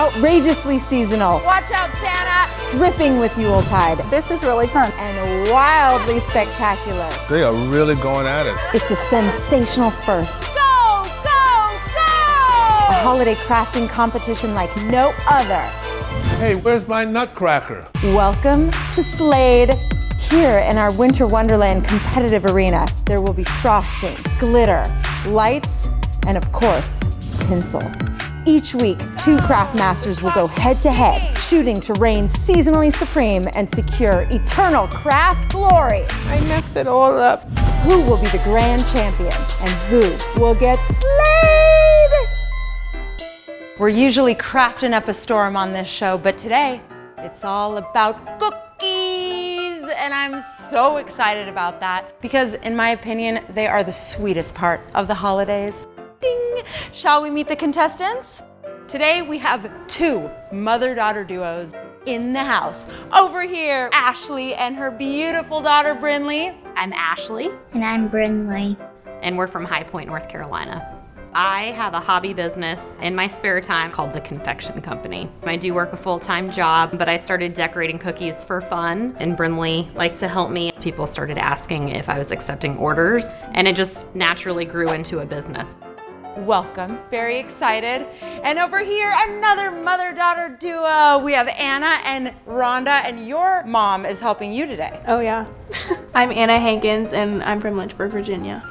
outrageously seasonal. Watch out, Santa! Dripping with Yuletide. This is really fun. And wildly spectacular. They are really going at it. It's a sensational first. Go, go, go! A holiday crafting competition like no other. Hey, where's my nutcracker? Welcome to Sleighed. Here in our Winter Wonderland competitive arena, there will be frosting, glitter, lights, and of course, tinsel. Each week, 2 craft masters will go head to head, shooting to reign seasonally supreme and secure eternal craft glory. I messed it all up. Who will be the grand champion and who will get slayed? We're usually crafting up a storm on this show, but today it's all about cookies, and I'm so excited about that because in my opinion, they are the sweetest part of the holidays. Ding! Shall we meet the contestants? Today we have 2 mother-daughter duos in the house. Over here, Ashley and her beautiful daughter, Brinley. I'm Ashley. And I'm Brinley. And we're from High Point, North Carolina. I have a hobby business in my spare time called The Confection Company. I do work a full-time job, but I started decorating cookies for fun, and Brinley liked to help me. People started asking if I was accepting orders, and it just naturally grew into a business. Welcome, very excited. And over here, another mother-daughter duo. We have Anna and Rhonda, and your mom is helping you today. Oh yeah. I'm Anna Hankins and I'm from Lynchburg, Virginia.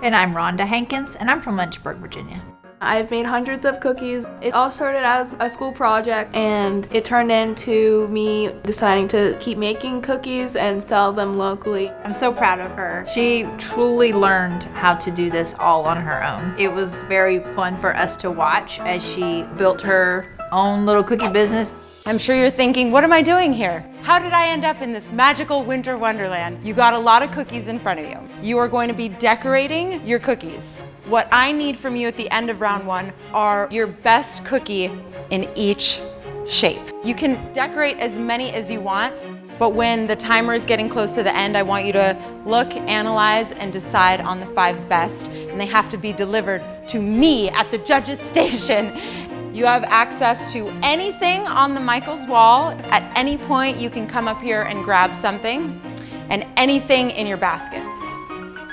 And I'm Rhonda Hankins, and I'm from Lynchburg, Virginia. I've made hundreds of cookies. It all started as a school project and it turned into me deciding to keep making cookies and sell them locally. I'm so proud of her. She truly learned how to do this all on her own. It was very fun for us to watch as she built her own little cookie business. I'm sure you're thinking, what am I doing here? How did I end up in this magical winter wonderland? You got a lot of cookies in front of you. You are going to be decorating your cookies. What I need from you at the end of round 1 are your best cookie in each shape. You can decorate as many as you want, but when the timer is getting close to the end, I want you to look, analyze, and decide on the 5 best, and they have to be delivered to me at the judges' station. You have access to anything on the Michaels wall. At any point, you can come up here and grab something, and anything in your baskets.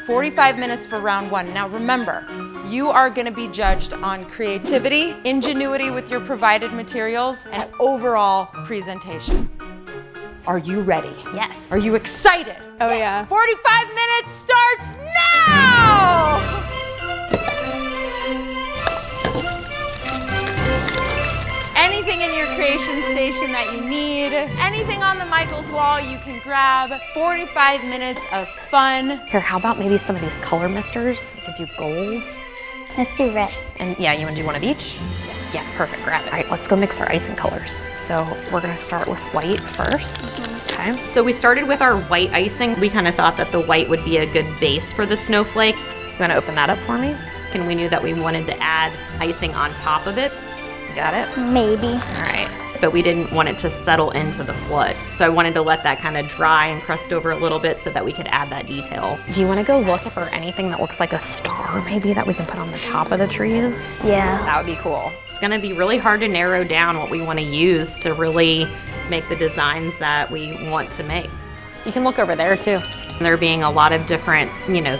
45 minutes for round 1. Now remember, you are gonna be judged on creativity, ingenuity with your provided materials, and overall presentation. Are you ready? Yes. Are you excited? Oh yeah. 45 minutes starts now! Anything in your creation station that you need, anything on the Michaels wall you can grab. 45 minutes of fun. Here, how about maybe some of these color misters? We could do gold. Let's do red. And yeah, you wanna do one of each? Yeah, perfect, grab it. All right, let's go mix our icing colors. So we're gonna start with white first. Okay, so we started with our white icing. We kind of thought that the white would be a good base for the snowflake. You wanna open that up for me? And we knew that we wanted to add icing on top of it. Got it? Maybe. All right, but we didn't want it to settle into the flood. So I wanted to let that kind of dry and crust over a little bit so that we could add that detail. Do you want to go look for anything that looks like a star maybe that we can put on the top of the trees? Yeah. That would be cool. It's gonna be really hard to narrow down what we want to use to really make the designs that we want to make. You can look over there too. There being a lot of different,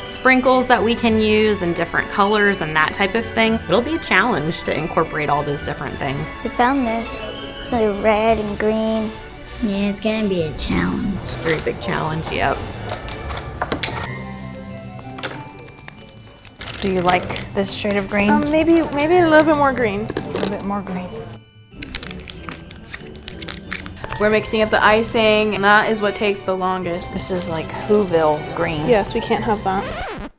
sprinkles that we can use and different colors and that type of thing. It'll be a challenge to incorporate all those different things. We found this. The red and green. Yeah, it's gonna be a challenge. Very big challenge, yep. Do you like this shade of green? Maybe a little bit more green. A little bit more green. We're mixing up the icing, and that is what takes the longest. This is like Whoville green. Yes, we can't have that.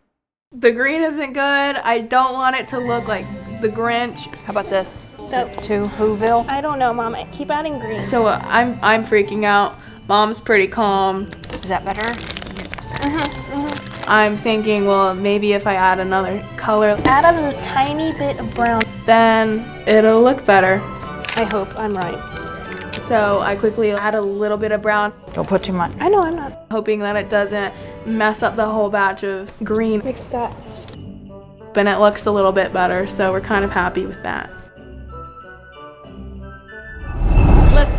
The green isn't good. I don't want it to look like the Grinch. How about this? Is it too Whoville? I don't know, Mom. Keep adding green. So I'm freaking out. Mom's pretty calm. Is that better? I'm thinking, well, maybe if I add another color, add a tiny bit of brown, then it'll look better. I hope I'm right. So I quickly add a little bit of brown. Don't put too much. I know, I'm not. Hoping that it doesn't mess up the whole batch of green. Mix that. And it looks a little bit better, so we're kind of happy with that.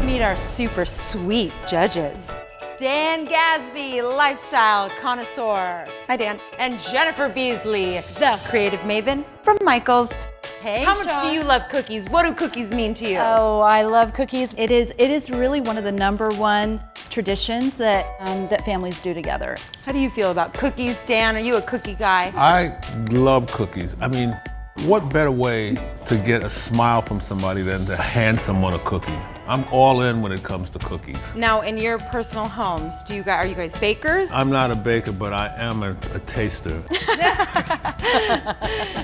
Meet our super sweet judges. Dan Gasby, lifestyle connoisseur. Hi, Dan. And Jennifer Beasley, the creative maven from Michaels. Hey, How much Sean. do you love cookies? What do cookies mean to you? Oh, I love cookies. It is really one of the #1 traditions that that families do together. How do you feel about cookies, Dan? Are you a cookie guy? I love cookies. I mean, what better way to get a smile from somebody than to hand someone a cookie? I'm all in when it comes to cookies. Now, in your personal homes, are you guys bakers? I'm not a baker, but I am a taster.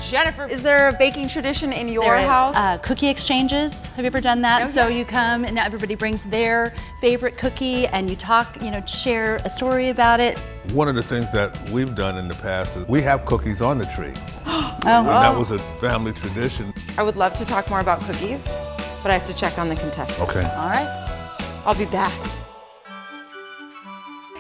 Jennifer, is there a baking tradition in your There is, house? cookie exchanges. Have you ever done that? Oh, So yeah. you come and everybody brings their favorite cookie and you talk, share a story about it. One of the things that we've done in the past is we have cookies on the tree. Oh, And that was a family tradition. I would love to talk more about cookies, but I have to check on the contestants. Okay. all right. I'll be back.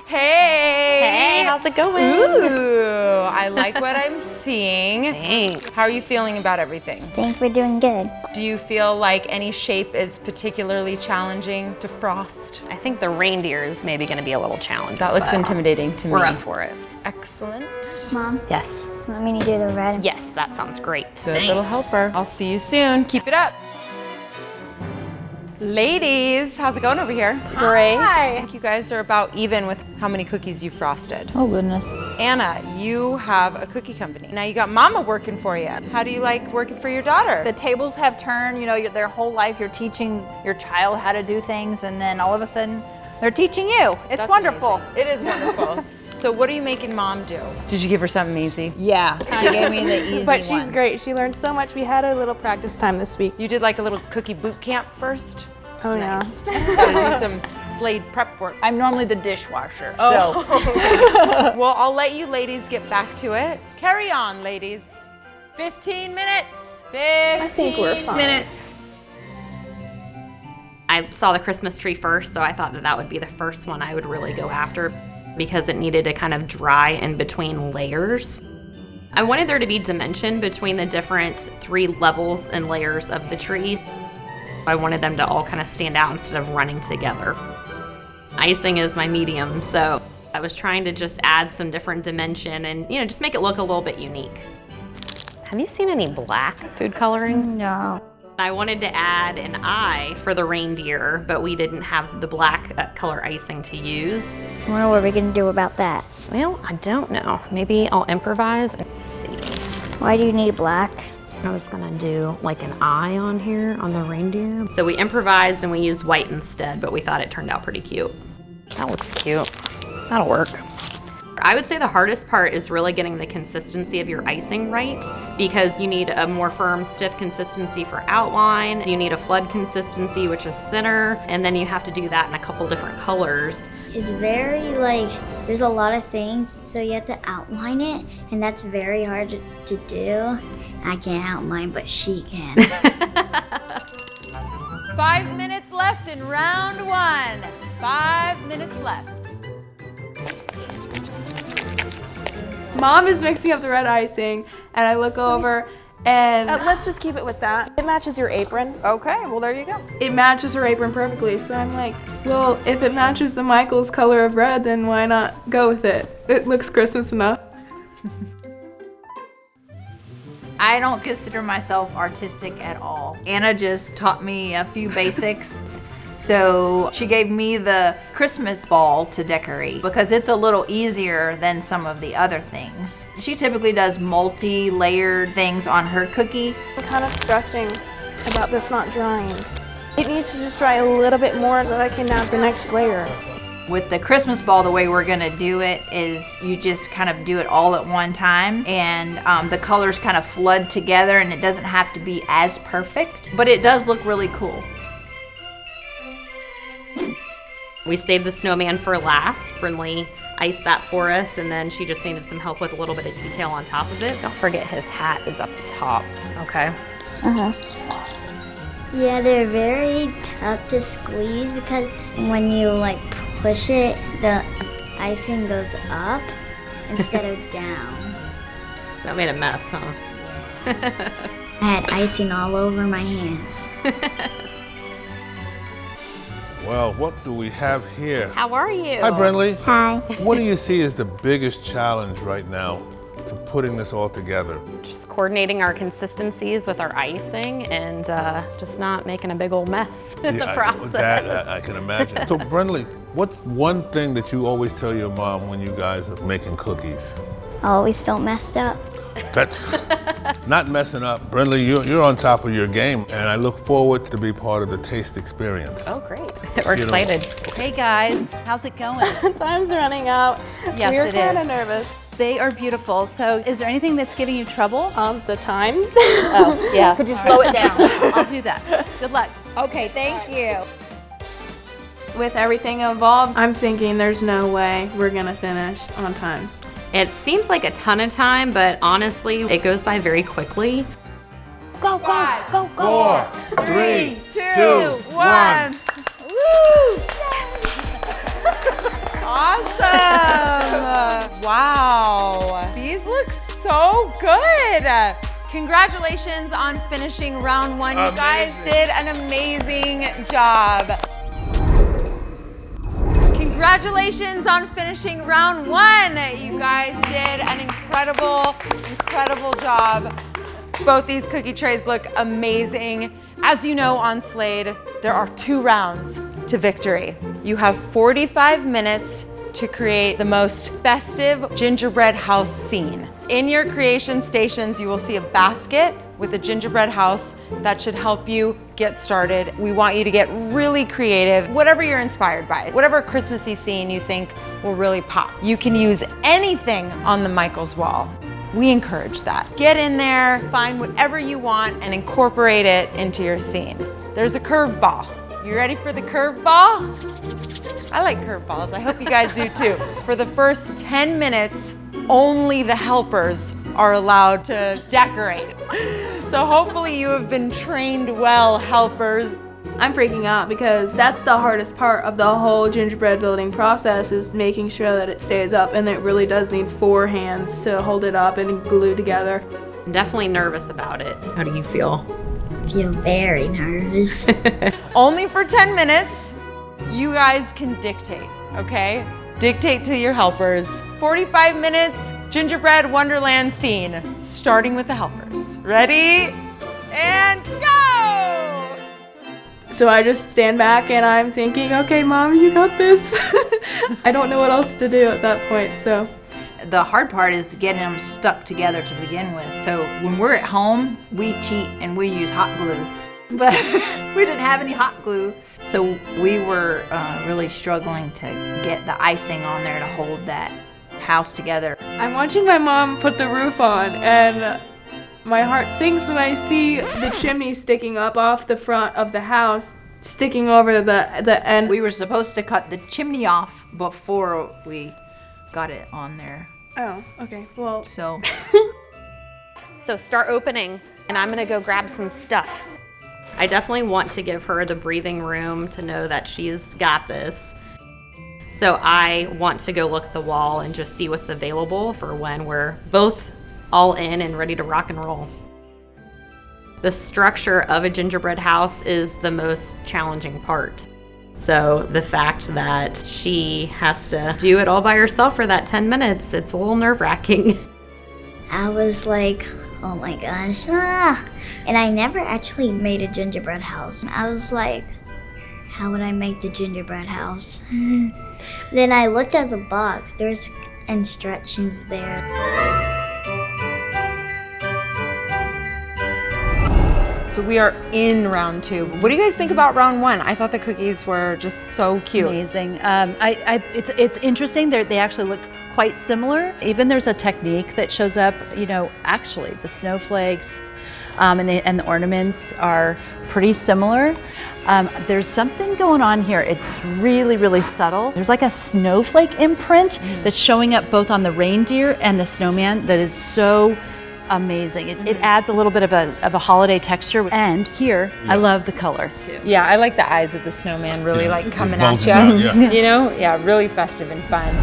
Hey! Hey, how's it going? Ooh, I like what I'm seeing. Thanks. How are you feeling about everything? Think we're doing good. Do you feel like any shape is particularly challenging to frost? I think the reindeer is maybe going to be a little challenging. That looks but intimidating to me. We're up for it. Excellent. Mom, Yes. want me to do the red? Yes, that sounds great. Good little helper. I'll see you soon. Keep it up. Ladies, how's it going over here? Great. Hi. I think you guys are about even with how many cookies you frosted. Oh, goodness. Anna, you have a cookie company. Now you got Mama working for you. How do you like working for your daughter? The tables have turned, their whole life you're teaching your child how to do things, and then all of a sudden they're teaching you. It's That's wonderful. amazing. It is wonderful. So what are you making Mom do? Did you give her something easy? Yeah, she gave me the easy But she's one. great. She learned so much. We had a little practice time this week. You did like a little cookie boot camp first? Oh, Nice. Gotta do some Sleighed prep work. I'm normally the dishwasher, Well, I'll let you ladies get back to it. Carry on, ladies. 15 minutes. 15 think we're fine. minutes. I saw the Christmas tree first, so I thought that would be the first one I would really go after because it needed to kind of dry in between layers. I wanted there to be dimension between the different 3 levels and layers of the tree. I wanted them to all kind of stand out instead of running together. Icing is my medium, so I was trying to just add some different dimension and, just make it look a little bit unique. Have you seen any black food coloring? No. I wanted to add an eye for the reindeer, but we didn't have the black color icing to use. I wonder what we're gonna do about that. Well, I don't know. Maybe I'll improvise and see. Why do you need black? I was gonna do like an eye on here on the reindeer. So we improvised and we used white instead, but we thought it turned out pretty cute. That looks cute. That'll work. I would say the hardest part is really getting the consistency of your icing right because you need a more firm, stiff consistency for outline. You need a flood consistency, which is thinner, and then you have to do that in a couple different colors. It's very there's a lot of things, so you have to outline it, and that's very hard to do. I can't outline, but she can. 5 minutes left in round 1. 5 minutes left. Mom is mixing up the red icing, and I look over, and let's just keep it with that. It matches your apron. Okay, well there you go. It matches her apron perfectly, so I'm like, well, if it matches the Michaels color of red, then why not go with it? It looks Christmas enough. I don't consider myself artistic at all. Anna just taught me a few basics. So she gave me the Christmas ball to decorate because it's a little easier than some of the other things. She typically does multi-layered things on her cookie. I'm kind of stressing about this not drying. It needs to just dry a little bit more so that I can add the next layer. With the Christmas ball, the way we're gonna do it is you just kind of do it all at one time, and the colors kind of flood together, and it doesn't have to be as perfect, but it does look really cool. We saved the snowman for last. Brinley iced that for us, and then she just needed some help with a little bit of detail on top of it. Don't forget his hat is up the top, okay? Yeah, they're very tough to squeeze because when you push it, the icing goes up instead of down. So that made a mess, huh? I had icing all over my hands. Well, what do we have here? How are you? Hi, Brindley. Hi. What do you see as the biggest challenge right now to putting this all together? Just coordinating our consistencies with our icing and just not making a big old mess in the process. That I can imagine. So, Brindley, what's one thing that you always tell your mom when you guys are making cookies? Always don't mess up. That's not messing up. Brindley, you're on top of your game, and I look forward to be part of the taste experience. Oh, great. We're excited. Hey guys, how's it going? Time's running out. Yes, We're it kind of is. nervous. They are beautiful. So is there anything that's giving you trouble? The time. Oh, yeah. Could you slow it down? I'll do that. Good luck. Okay, thank you. With everything involved, I'm thinking there's no way we're gonna finish on time. It seems like a ton of time, but honestly, it goes by very quickly. Go, go, go, go. 4, 3, 2, 1. Woo! Awesome! Wow, these look so good. Congratulations on finishing round 1. You guys did an amazing job. Congratulations on finishing round 1. You guys did an incredible job. Both these cookie trays look amazing. As you know, on Sleighed, there are 2 rounds to victory. You have 45 minutes to create the most festive gingerbread house scene. In your creation stations, you will see a basket with a gingerbread house that should help you get started. We want you to get really creative, whatever you're inspired by, whatever Christmassy scene you think will really pop. You can use anything on the Michaels wall. We encourage that. Get in there, find whatever you want and incorporate it into your scene. There's a curveball. You ready for the curveball? I like curveballs. I hope you guys do too. For the first 10 minutes, only the helpers are allowed to decorate. So hopefully you have been trained well, helpers. I'm freaking out because that's the hardest part of the whole gingerbread building process, is making sure that it stays up, and it really does need 4 hands to hold it up and glue together. I'm definitely nervous about it. How do you feel? I feel very nervous. Only for 10 minutes. You guys can dictate, okay? Dictate to your helpers. 45 minutes, gingerbread wonderland scene, starting with the helpers. Ready? And go! So I just stand back and I'm thinking, okay, Mom, you got this. I don't know what else to do at that point, so. The hard part is getting them stuck together to begin with. So when we're at home, we cheat and we use hot glue. But we didn't have any hot glue. So we were really struggling to get the icing on there to hold that house together. I'm watching my mom put the roof on, and my heart sinks when I see the chimney sticking up off the front of the house, sticking over the end. We were supposed to cut the chimney off before we got it on there. Oh, okay, well. So So start opening, and I'm gonna go grab some stuff. I definitely want to give her the breathing room to know that she's got this. So I want to go look at the wall and just see what's available for when we're both all in and ready to rock and roll. The structure of a gingerbread house is the most challenging part. So the fact that she has to do it all by herself for that 10 minutes, it's a little nerve-wracking. I was like, oh my gosh, ah. And I never actually made a gingerbread house. I was like, how would I make the gingerbread house? Then I looked at the box. There's instructions there. So we are in round 2. What do you guys think about round 1? I thought the cookies were just so cute. Amazing. It's interesting. They actually look quite similar. Even there's a technique that shows up. You know, actually, the snowflakes and the ornaments are pretty similar. There's something going on here. It's really, really subtle. There's like a snowflake imprint that's showing up both on the reindeer and the snowman that is so amazing. It adds a little bit of a holiday texture. And here, I love the color. Yeah, I like the eyes of the snowman really like coming at bulging you. out, yeah. You know? Yeah, really festive and fun.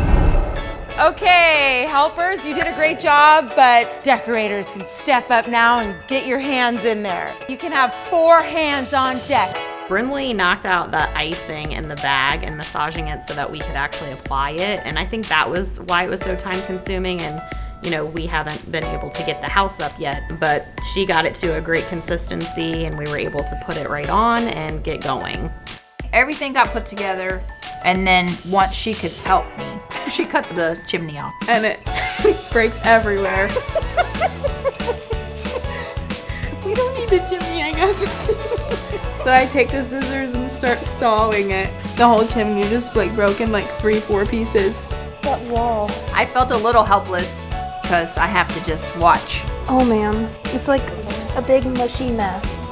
Okay, helpers, you did a great job, but decorators can step up now and get your hands in there. You can have 4 hands on deck Brinley knocked out the icing in the bag and massaging it so that we could actually apply it. And I think that was why it was so time consuming. And you know, we haven't been able to get the house up yet, but she got it to a great consistency and we were able to put it right on and get going. Everything got put together, and then once she could help me, she cut the chimney off. And it breaks everywhere. We don't need the chimney, I guess. So I take the scissors and start sawing it. The whole chimney just like broke in like 3-4 pieces. That wall. I felt a little helpless because I have to just watch. Oh man, it's like a big mushy mess.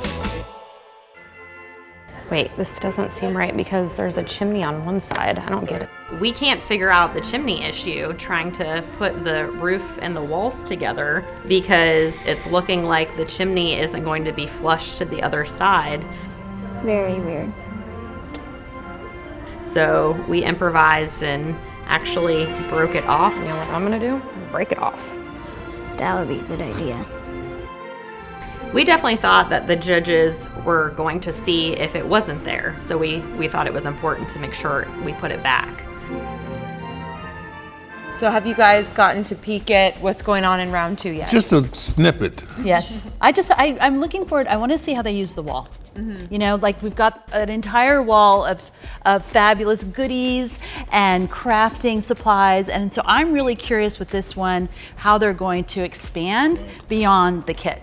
Wait, this doesn't seem right because there's a chimney on one side. I don't get it. We can't figure out the chimney issue trying to put the roof and the walls together because it's looking like the chimney isn't going to be flush to the other side. Very weird. So we improvised and actually broke it off. You know what I'm gonna do? Break it off. That would be a good idea. We definitely thought that the judges were going to see if it wasn't there. So we thought it was important to make sure we put it back. So have you guys gotten to peek at what's going on in round 2 yet? Just a snippet. Yes. I'm looking forward. I want to see how they use the wall. You know, like we've got an entire wall of fabulous goodies and crafting supplies. And so I'm really curious with this one, how they're going to expand beyond the kit.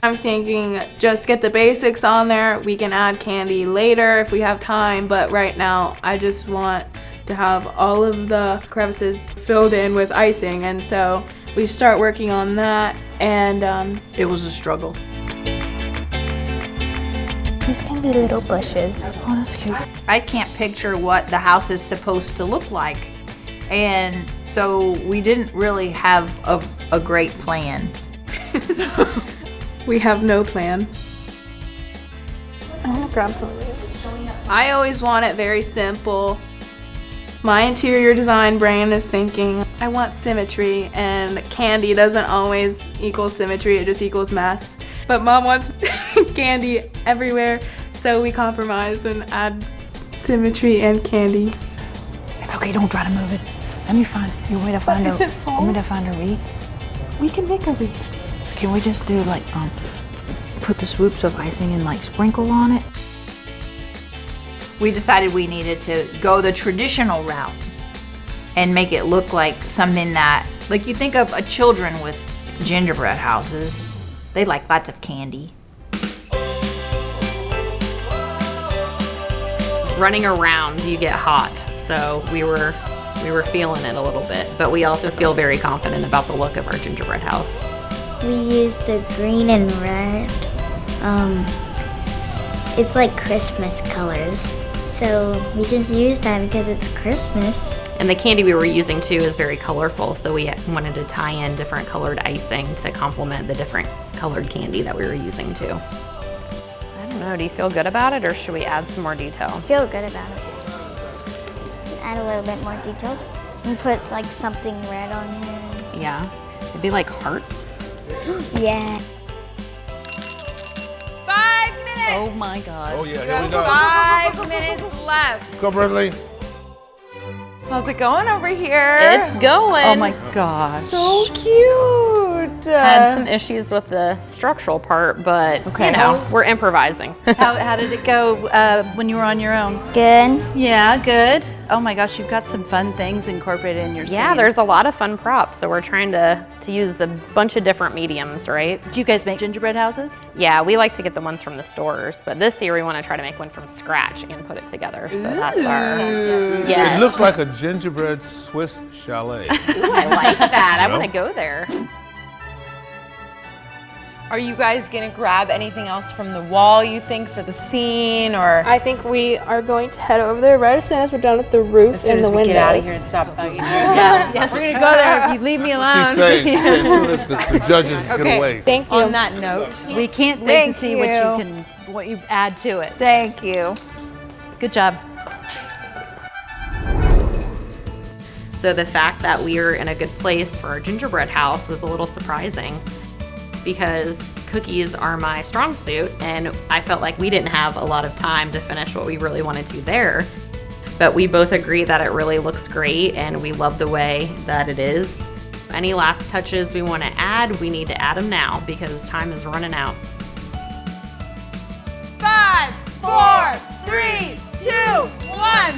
I'm thinking just get the basics on there. We can add candy later if we have time, but right now I just want to have all of the crevices filled in with icing, and so we start working on that, and It was a struggle. these can be little bushes. Oh, that's cute. I can't picture what the house is supposed to look like, and so we didn't really have a great plan. So We have no plan. I'm gonna grab some of these. I always want it very simple. My interior design brain is thinking, I want symmetry, and candy doesn't always equal symmetry, it just equals mess. But Mom wants candy everywhere, so we compromise and add symmetry and candy. It's okay, don't try to move it. Let me find, you want me to find if it falls? want me to find a wreath? We can make a wreath. Can we just do like, put the swoops of icing and like sprinkle on it? we decided we needed to go the traditional route and make it look like something that, like you think of children with gingerbread houses, they like lots of candy. Running around, you get hot. So we were feeling it a little bit, but we also feel very confident about the look of our gingerbread house. We used the green and red. It's like Christmas colors. So we just used that because it's Christmas. And the candy we were using too is very colorful, so we wanted to tie in different colored icing to complement the different colored candy that we were using too. I don't know, do you feel good about it or should we add some more detail? I feel good about it. Add a little bit more details. And put like something red on here. Yeah, it'd be like hearts. Yeah. 5 minutes! Oh my God. Oh yeah, here we go. 5 minutes left. Go, Brinley. How's it going over here? It's going. Oh my gosh. so cute. Had some issues with the structural part, but you know, we're improvising. How did it go when you were on your own? Good. Yeah, good. Oh my gosh, you've got some fun things incorporated in your scene. Yeah, there's a lot of fun props, so we're trying to use a bunch of different mediums, right? Do you guys make gingerbread houses? Yeah, we like to get the ones from the stores, but this year we want to try to make one from scratch and put it together. So that's our. Yes. It looks like a gingerbread Swiss chalet. Ooh, I like that. I want to go there. Are you guys gonna grab anything else from the wall, you think, for the scene, or I think we are going to head over there right as soon as we're done with the roof as soon and as the we windows. get out of here and stop bugging you? Yeah. Yes. We're gonna go there if you leave me alone. She's saying as soon as the judges get away. Thank you. On that note, We can't wait to Thank see you. what you add to it. Thank you. Good job. So the fact that we were in a good place for our gingerbread house was a little surprising. because cookies are my strong suit, and I felt like we didn't have a lot of time to finish what we really wanted to there. But we both agree that it really looks great, and we love the way that it is. Any last touches we want to add, we need to add them now because time is running out. 5, 4, 3, 2, 1.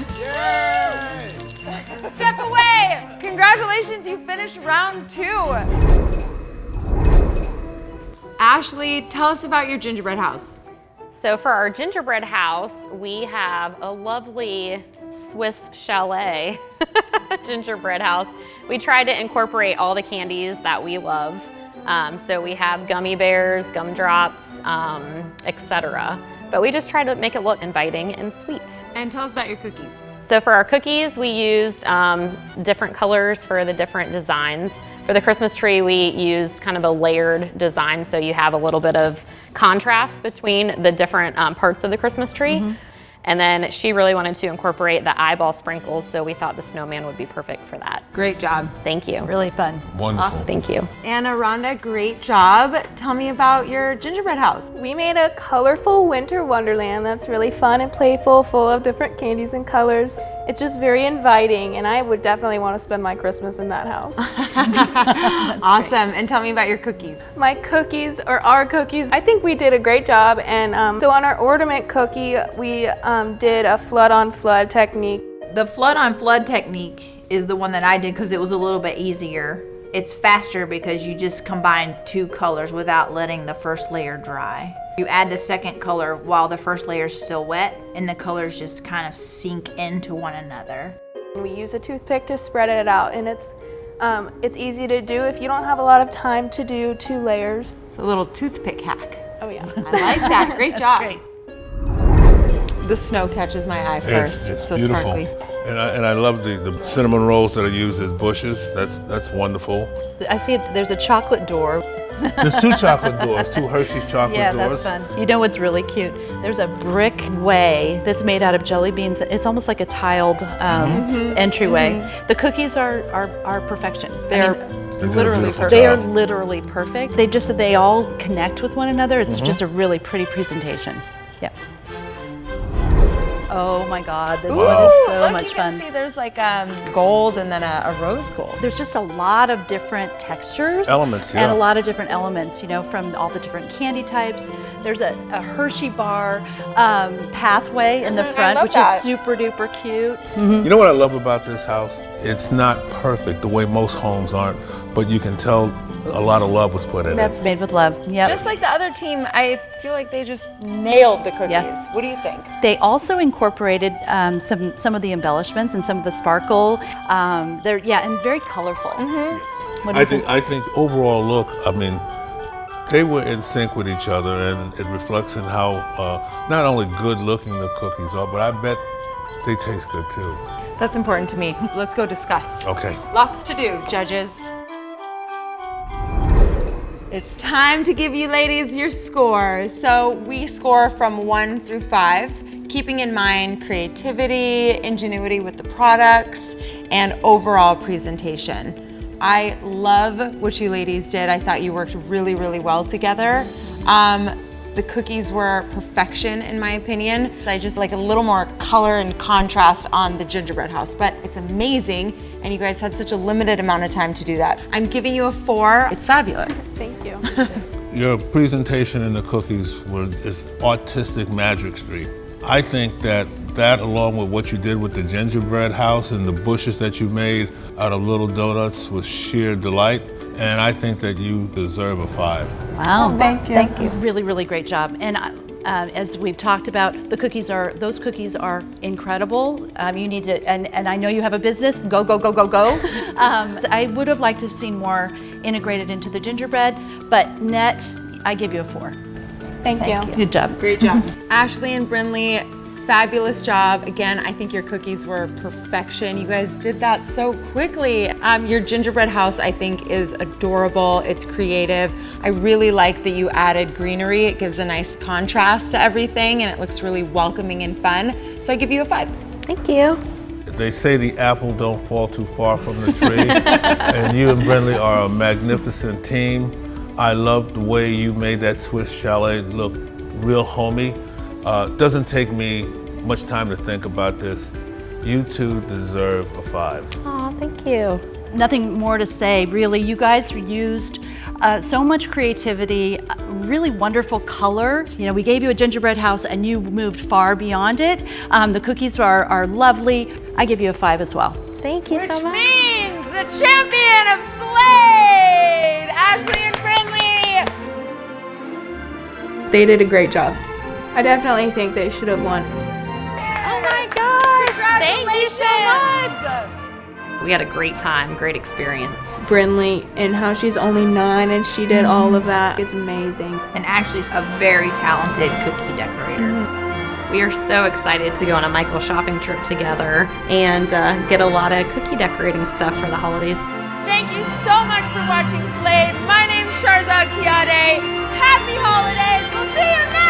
Step away. Congratulations, you finished round 2. Ashley, tell us about your gingerbread house. So for our gingerbread house, we have a lovely Swiss chalet gingerbread house. We tried to incorporate all the candies that we love. So we have gummy bears, gumdrops, etc. But we just try to make it look inviting and sweet. And tell us about your cookies. So for our cookies, we used different colors for the different designs. For the Christmas tree, we used kind of a layered design, so you have a little bit of contrast between the different parts of the Christmas tree. And then she really wanted to incorporate the eyeball sprinkles, so we thought the snowman would be perfect for that. Great job. Thank you. Really fun. Wonderful. Awesome. Thank you. Anna, Rhonda, great job. Tell me about your gingerbread house. We made a colorful winter wonderland that's really fun and playful, full of different candies and colors. It's just very inviting, and I would definitely want to spend my Christmas in that house. Awesome. And tell me about your cookies. My cookies, or our cookies, I think we did a great job. And so on our ornament cookie, we did a flood on flood technique. The flood on flood technique is the one that I did because it was a little bit easier. It's faster because you just combine 2 colors without letting the first layer dry. You add the second color while the first layer is still wet, and the colors just kind of sink into one another. We use a toothpick to spread it out, and it's easy to do if you don't have a lot of time to do 2 layers. It's a little toothpick hack. Oh yeah. I like that. Great job. Great. The snow catches my eye first. It's so beautiful. sparkly. And I love the cinnamon rolls that are used as bushes. That's wonderful. I see there's a chocolate door. There's 2 chocolate doors, 2 Hershey's chocolate Yeah, doors. that's fun. You know what's really cute? There's a brick way that's made out of jelly beans. It's almost like a tiled entryway. The cookies are perfection. They're They did a literally beautiful perfect. They are job. literally perfect. They all connect with one another. It's just a really pretty presentation. Yeah. Oh my God, this one is so Look, much you can fun. see there's like gold and then a rose gold. There's just a lot of different textures. Elements, And yeah. a lot of different elements, you know, from all the different candy types. There's a Hershey bar pathway in the front, love which that. is super duper cute. You know what I love about this house? It's not perfect the way most homes aren't, but you can tell a lot of love was put in That's it. made with love. Yep. Just like the other team, I feel like they just nailed the cookies. Yeah. What do you think? They also incorporated some of the embellishments and some of the sparkle. They're and very colorful. What do you think? I think overall look, I mean, they were in sync with each other, and it reflects in how not only good looking the cookies are, but I bet they taste good too. That's important to me. Let's go discuss. Okay. Lots to do, judges. It's time to give you ladies your score. So we score from 1 through 5, keeping in mind creativity, ingenuity with the products, and overall presentation. I love what you ladies did. I thought you worked really, really well together. The cookies were perfection in my opinion. I just like a little more color and contrast on the gingerbread house, but it's amazing. And you guys had such a limited amount of time to do that. I'm giving you a 4. It's fabulous. Thank you. Your presentation in the cookies is artistic magic street. I think that along with what you did with the gingerbread house and the bushes that you made out of little donuts was sheer delight. And I think that you deserve a 5. Wow. Thank you. Thank you. Really, really great job. And as we've talked about, those cookies are incredible. You need to, and I know you have a business. Go, go, go, go, go. I would have liked to have seen more integrated into the gingerbread, but net, I give you a 4. Thank you. Good job. Great job. Ashley and Brinley, fabulous job. Again, I think your cookies were perfection. You guys did that so quickly. Your gingerbread house, I think, is adorable. It's creative. I really like that you added greenery. It gives a nice contrast to everything, and it looks really welcoming and fun. So I give you a 5. Thank you. They say the apple don't fall too far from the tree, and you and Brinley are a magnificent team. I love the way you made that Swiss chalet look real homey. Doesn't take me much time to think about this. You two deserve a 5. Oh, thank you. Nothing more to say, really. You guys used so much creativity, really wonderful color. You know, we gave you a gingerbread house and you moved far beyond it. The cookies are lovely. I give you a 5 as well. Thank you so much. Which means the champion of Sleighed, Ashley and Brindley. They did a great job. I definitely think they should have won. Oh my gosh! Thank you so much. We had a great time, great experience. Brindley and how she's only 9 and she did all of that. It's amazing. And Ashley's a very talented cookie decorator. We are so excited to go on a Michaels shopping trip together and get a lot of cookie decorating stuff for the holidays. Thank you so much for watching Sleighed. My name's Sharzad Kiade. Happy holidays. We'll see you next